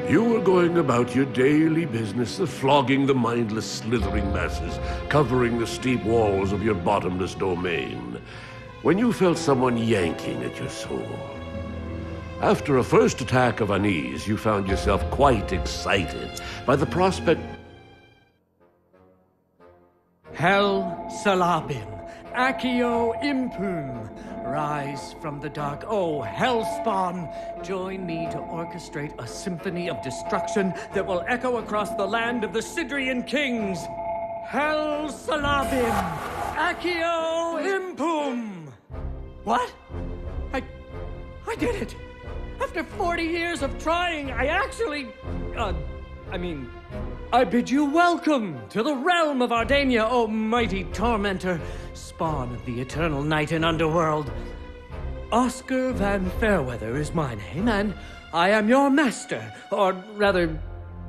You were going about your daily business of flogging the mindless, slithering masses, covering the steep walls of your bottomless domain, when you felt someone yanking at your soul. After a first attack of unease, you found yourself quite excited by the prospect... Hell Salabim, Accio Impum, rise from the dark, oh Hellspawn, join me to orchestrate a symphony of destruction that will echo across the land of the Sidrian kings. Hell Salabim, Accio Impum. What? I did it! After 40 years of trying, I actually... I bid you welcome to the realm of Ardania, O mighty tormentor, spawn of the eternal night and underworld. Oscar Van Fairweather is my name, and I am your master, or rather,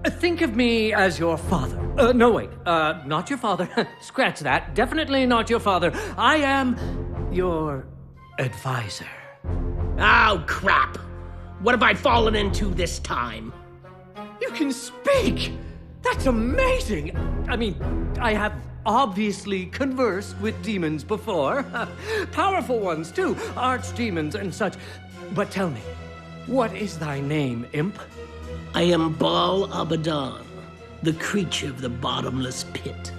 think of me as your father. Not your father. Scratch that. Definitely not your father. I am your advisor. Oh, crap! What have I fallen into this time? You can speak! That's amazing! I have obviously conversed with demons before. Powerful ones, too. Archdemons and such. But tell me, what is thy name, imp? I am Baal Abaddon, the creature of the bottomless pit.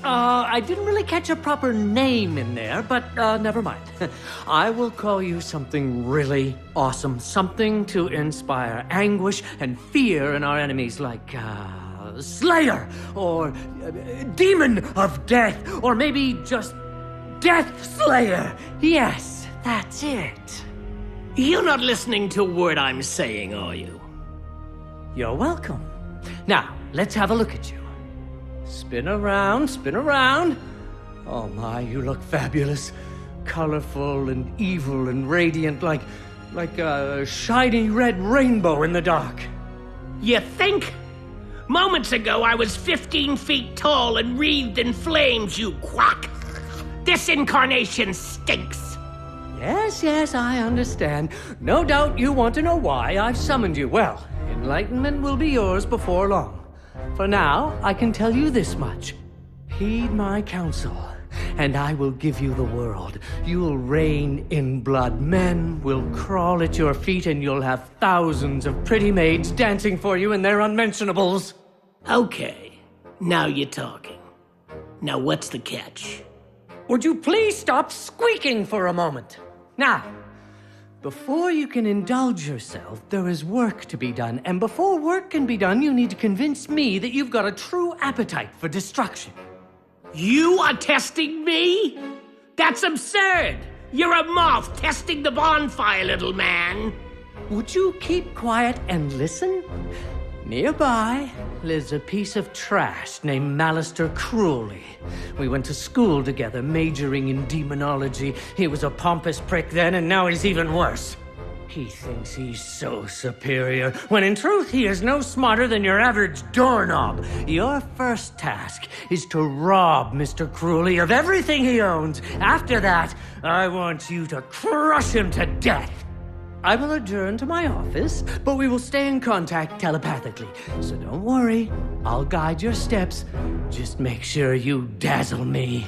I didn't really catch a proper name in there, but never mind. I will call you something really awesome. Something to inspire anguish and fear in our enemies, like, Slayer, or Demon of Death, or maybe just Death Slayer. Yes, that's it. You're not listening to a word I'm saying, are you? You're welcome. Now, let's have a look at you. Spin around, spin around. Oh my, you look fabulous. Colorful and evil and radiant, like a shiny red rainbow in the dark. You think? Moments ago, I was 15 feet tall and wreathed in flames, you quack. This incarnation stinks. Yes, I understand. No doubt you want to know why I've summoned you. Well, enlightenment will be yours before long. For now, I can tell you this much. Heed my counsel, and I will give you the world. You'll reign in blood. Men will crawl at your feet, and you'll have thousands of pretty maids dancing for you in their unmentionables. Okay, now you're talking. Now what's the catch? Would you please stop squeaking for a moment? Now, before you can indulge yourself, there is work to be done. And before work can be done, you need to convince me that you've got a true appetite for destruction. You are testing me? That's absurd! You're a moth testing the bonfire, little man. Would you keep quiet and listen? Nearby lives a piece of trash named Malister Cruelly. We went to school together, majoring in demonology. He was a pompous prick then, and now he's even worse. He thinks he's so superior, when in truth he is no smarter than your average doorknob. Your first task is to rob Mr. Cruelly of everything he owns. After that, I want you to crush him to death. I will adjourn to my office, but we will stay in contact telepathically. So don't worry, I'll guide your steps. Just make sure you dazzle me.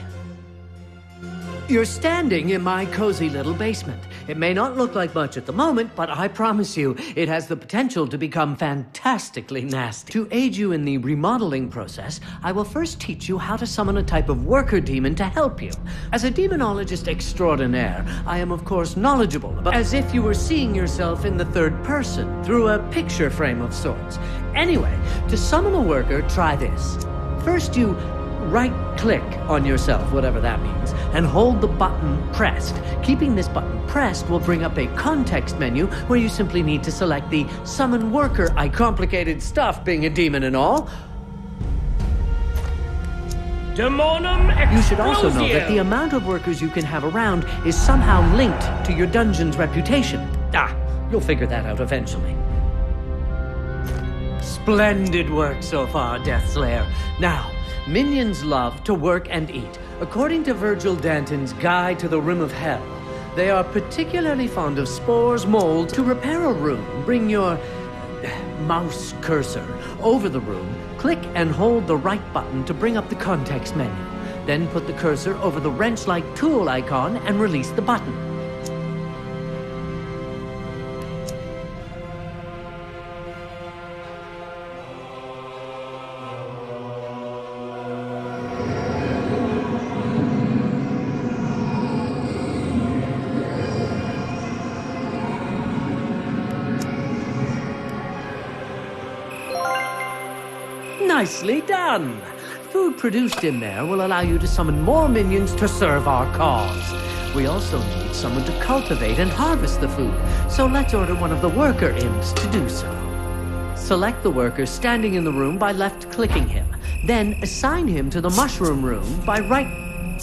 You're standing in my cozy little basement. It may not look like much at the moment, but I promise you, it has the potential to become fantastically nasty. To aid you in the remodeling process, I will first teach you how to summon a type of worker demon to help you. As a demonologist extraordinaire, I am of course knowledgeable, but as if you were seeing yourself in the third person, through a picture frame of sorts. Anyway, to summon a worker, try this. First you right-click on yourself, whatever that means, and hold the button pressed. Keeping this button pressed will bring up a context menu where you simply need to select the Summon Worker. Complicated stuff, being a demon and all. Demonum You should also know that the amount of workers you can have around is somehow linked to your dungeon's reputation. You'll figure that out eventually. Splendid work so far, Deathslayer. Now, minions love to work and eat. According to Virgil Danton's Guide to the Rim of Hell, they are particularly fond of spores, mold. To repair a room, bring your mouse cursor. Over the room, click and hold the right button to bring up the context menu. Then put the cursor over the wrench-like tool icon and release the button. Nicely done! Food produced in there will allow you to summon more minions to serve our cause. We also need someone to cultivate and harvest the food, so let's order one of the worker imps to do so. Select the worker standing in the room by left-clicking him, then assign him to the mushroom room by right...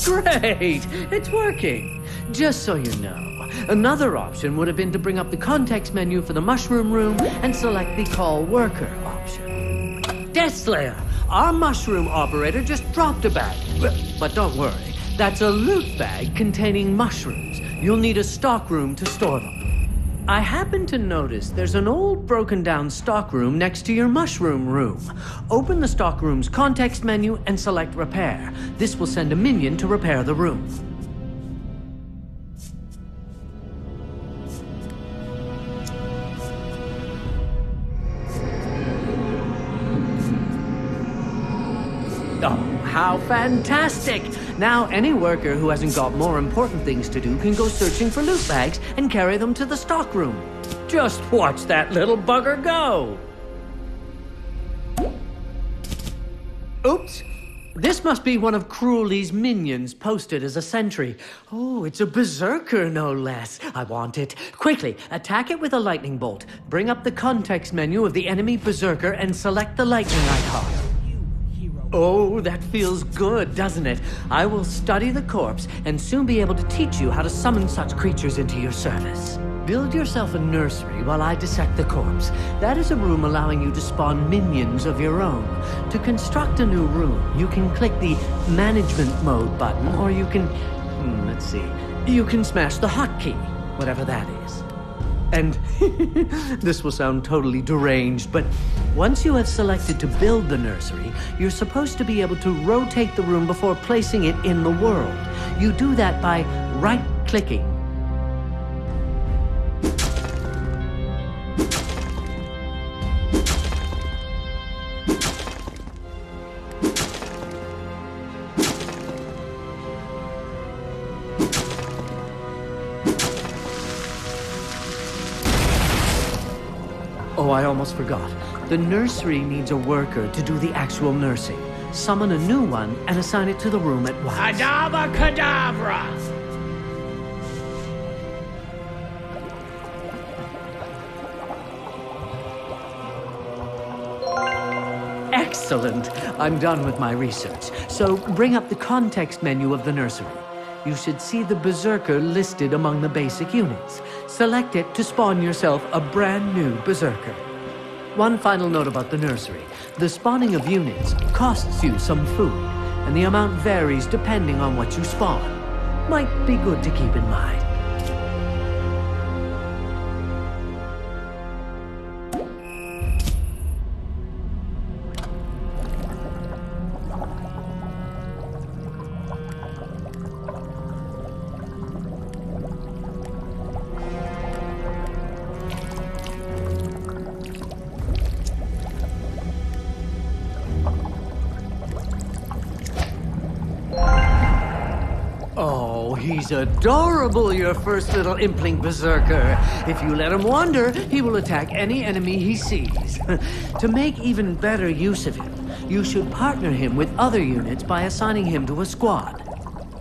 Great! It's working! Just so you know, another option would have been to bring up the context menu for the mushroom room and select the call worker option. Death Slayer! Our mushroom operator just dropped a bag. But don't worry, that's a loot bag containing mushrooms. You'll need a stockroom to store them. I happen to notice there's an old broken down stockroom next to your mushroom room. Open the stockroom's context menu and select repair. This will send a minion to repair the room. Oh, how fantastic! Now any worker who hasn't got more important things to do can go searching for loot bags and carry them to the stockroom. Just watch that little bugger go! Oops! This must be one of Cruelly's minions posted as a sentry. Oh, it's a berserker, no less. I want it. Quickly, attack it with a lightning bolt. Bring up the context menu of the enemy berserker and select the lightning icon. Oh, that feels good, doesn't it? I will study the corpse and soon be able to teach you how to summon such creatures into your service. Build yourself a nursery while I dissect the corpse. That is a room allowing you to spawn minions of your own. To construct a new room, you can click the Management Mode button, or you can... let's see. You can smash the hotkey, whatever that is. And this will sound totally deranged, but once you have selected to build the nursery, you're supposed to be able to rotate the room before placing it in the world. You do that by right-clicking. Oh, I almost forgot. The nursery needs a worker to do the actual nursing. Summon a new one and assign it to the room at once. Adaba Kedavra! Excellent! I'm done with my research. So bring up the context menu of the nursery. You should see the Berserker listed among the basic units. Select it to spawn yourself a brand new Berserker. One final note about the nursery. The spawning of units costs you some food, and the amount varies depending on what you spawn. Might be good to keep in mind. Oh, he's adorable, your first little impling berserker. If you let him wander, he will attack any enemy he sees. To make even better use of him, you should partner him with other units by assigning him to a squad.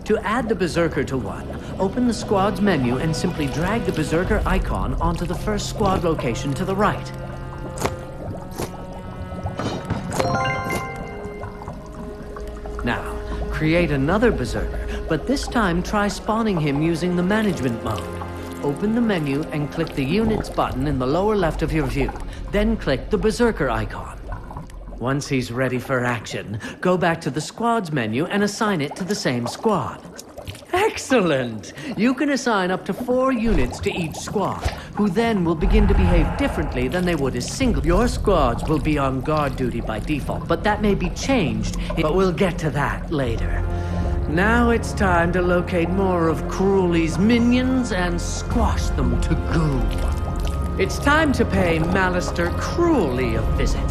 To add the berserker to one, open the squad's menu and simply drag the berserker icon onto the first squad location to the right. Now, create another berserker, but this time try spawning him using the management mode. Open the menu and click the Units button in the lower left of your view. Then click the berserker icon. Once he's ready for action, go back to the squad's menu and assign it to the same squad. Excellent! You can assign up to 4 units to each squad, who then will begin to behave differently than they would as single. Your squads will be on guard duty by default, but that may be changed, but we'll get to that later. Now it's time to locate more of Cruelly's minions and squash them to goo. It's time to pay Malister Cruelly a visit.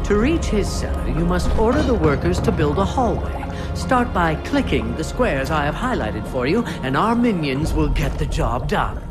To reach his cellar, you must order the workers to build a hallway. Start by clicking the squares I have highlighted for you, and our minions will get the job done.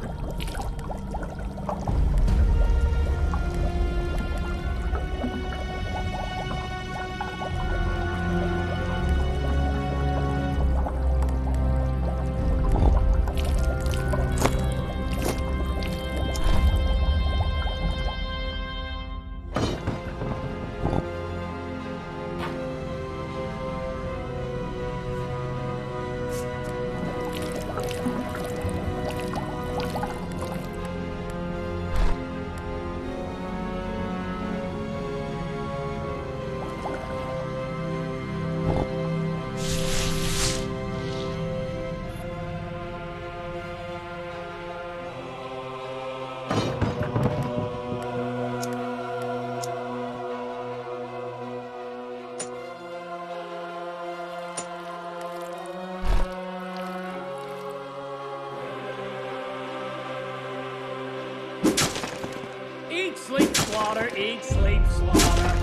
Eat, sleep, slaughter. Eat, sleep, slaughter.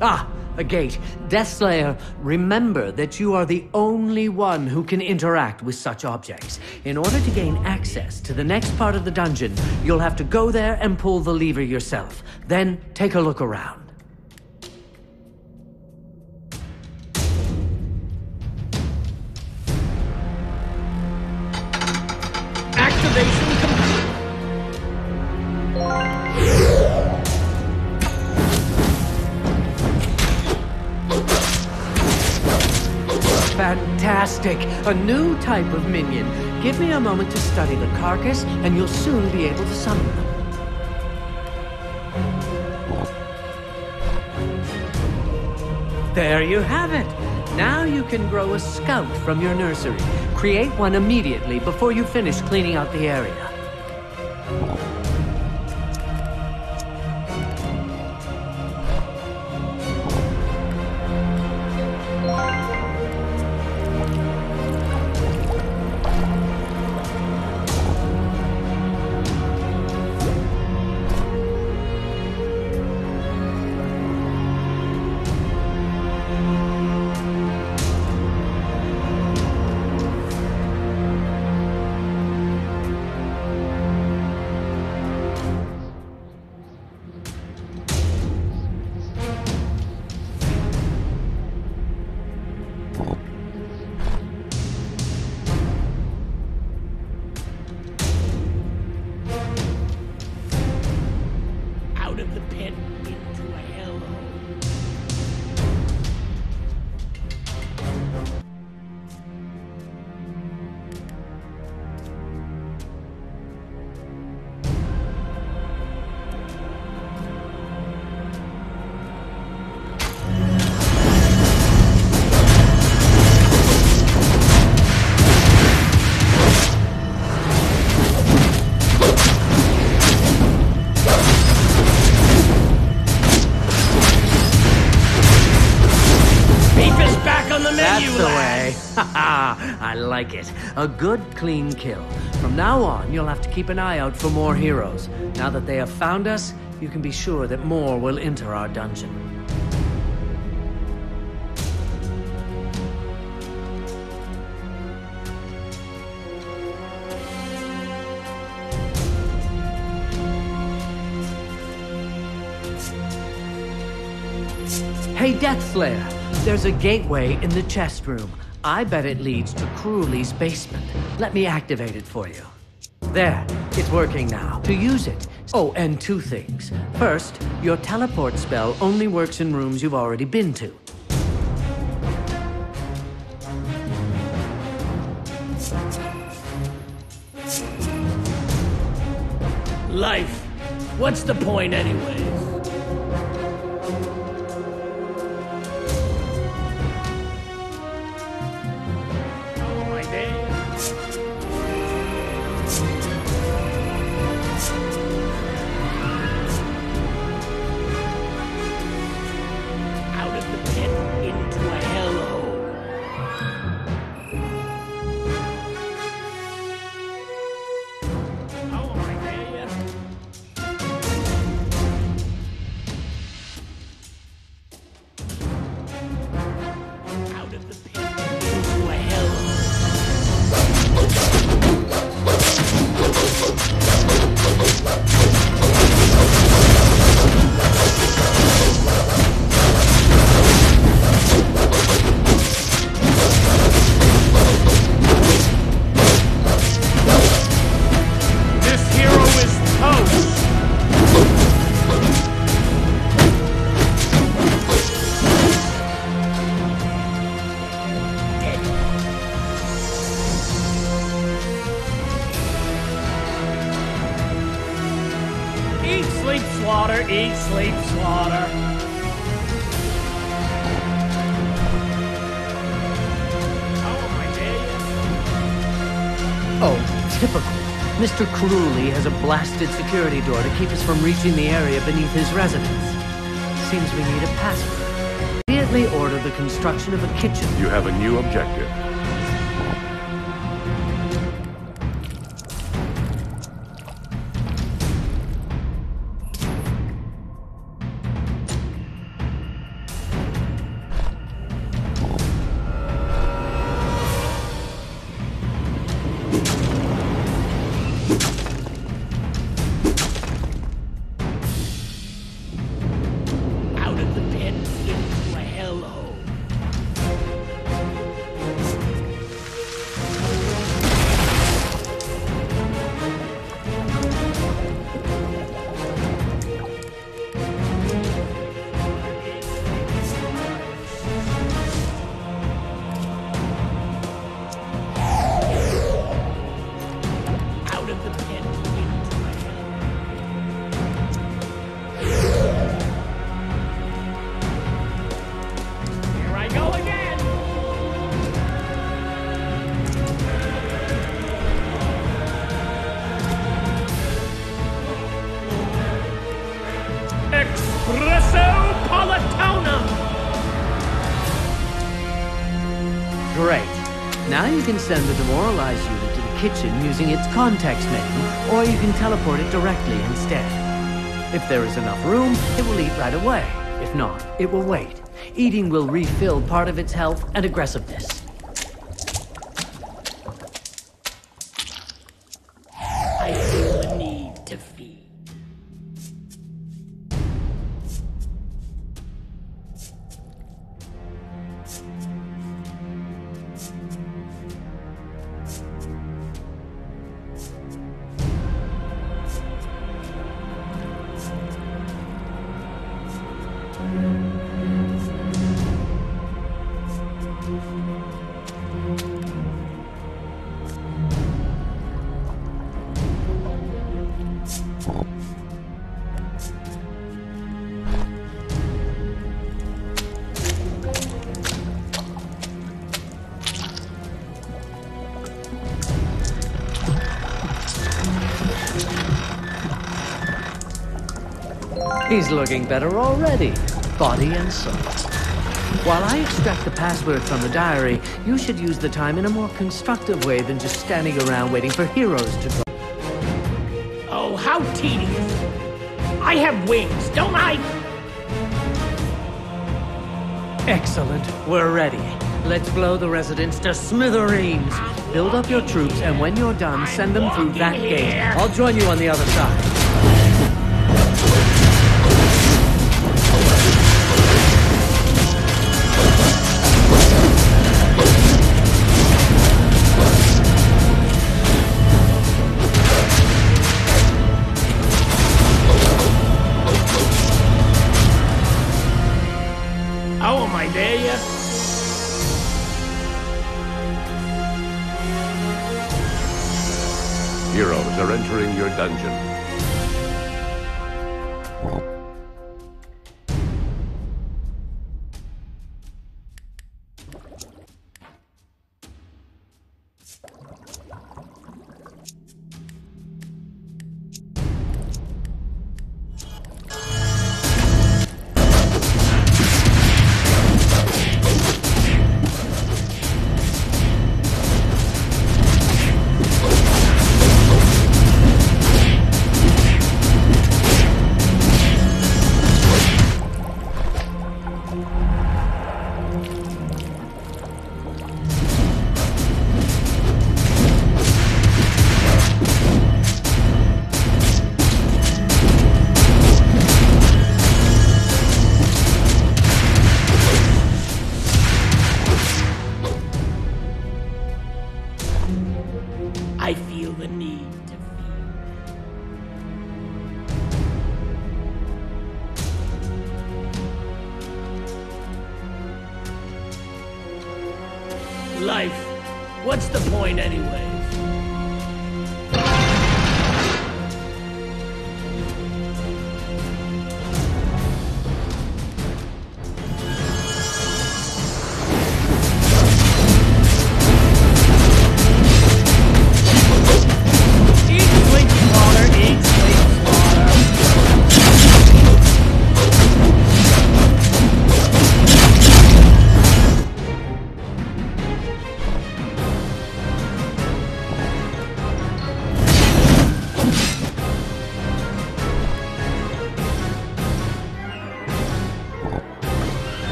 Ah, a gate. Deathslayer, remember that you are the only one who can interact with such objects. In order to gain access to the next part of the dungeon, you'll have to go there and pull the lever yourself. Then take a look around. Activation complete. Fantastic! A new type of minion. Give me a moment to study the carcass, and you'll soon be able to summon them. There you have it! Now you can grow a scout from your nursery. Create one immediately before you finish cleaning out the area. Out of the pit into a hellhole. That's the way. Haha, I like it. A good, clean kill. From now on, you'll have to keep an eye out for more heroes. Now that they have found us, you can be sure that more will enter our dungeon. Hey, Deathslayer! There's a gateway in the chest room. I bet it leads to Cruelly's basement. Let me activate it for you. There, it's working now. To use it... Oh, and 2 things. First, your teleport spell only works in rooms you've already been to. Life. What's the point anyways? Oh my days. Out of the pit into a hellhole. Oh my days. Out of the pit into a hellhole. This hero is toast. Eat, sleep, slaughter. Eat, sleep, slaughter. Oh my days. Oh, typical. Mr. Cruelly has a blasted security door to keep us from reaching the area beneath his residence. Seems we need a password. Immediately order the construction of a kitchen. You have a new objective. Out of the pit into a hellhole. Out of the pit into a hellhole. Here I go again. Espresso Politanum. Great. Now you can send the demoralized unit to the kitchen using its context menu, or you can teleport it directly instead. If there is enough room, it will eat right away. If not, it will wait. Eating will refill part of its health and aggressiveness. I feel the need to feed. He's looking better already, body and soul. While I extract the password from the diary, you should use the time in a more constructive way than just standing around waiting for heroes to drop. Oh, how tedious. I have wings, don't I? Excellent. We're ready. Let's blow the residents to smithereens. Build up your troops, and when you're done, send them through that gate. I'll join you on the other side. Oh, am I there yet? Heroes are entering your dungeon. Life. What's the point anyways?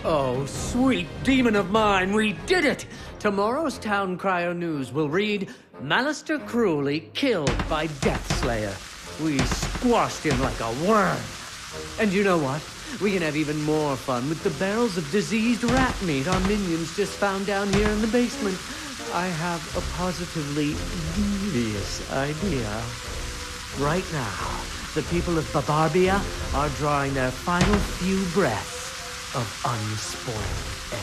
Oh, sweet demon of mine, we did it! Tomorrow's Town Crier News will read, Malister cruelly killed by Deathslayer. We squashed him like a worm. And you know what? We can have even more fun with the barrels of diseased rat meat our minions just found down here in the basement. I have a positively devious idea. Right now, the people of Babarbia are drawing their final few breaths of unspoiled air.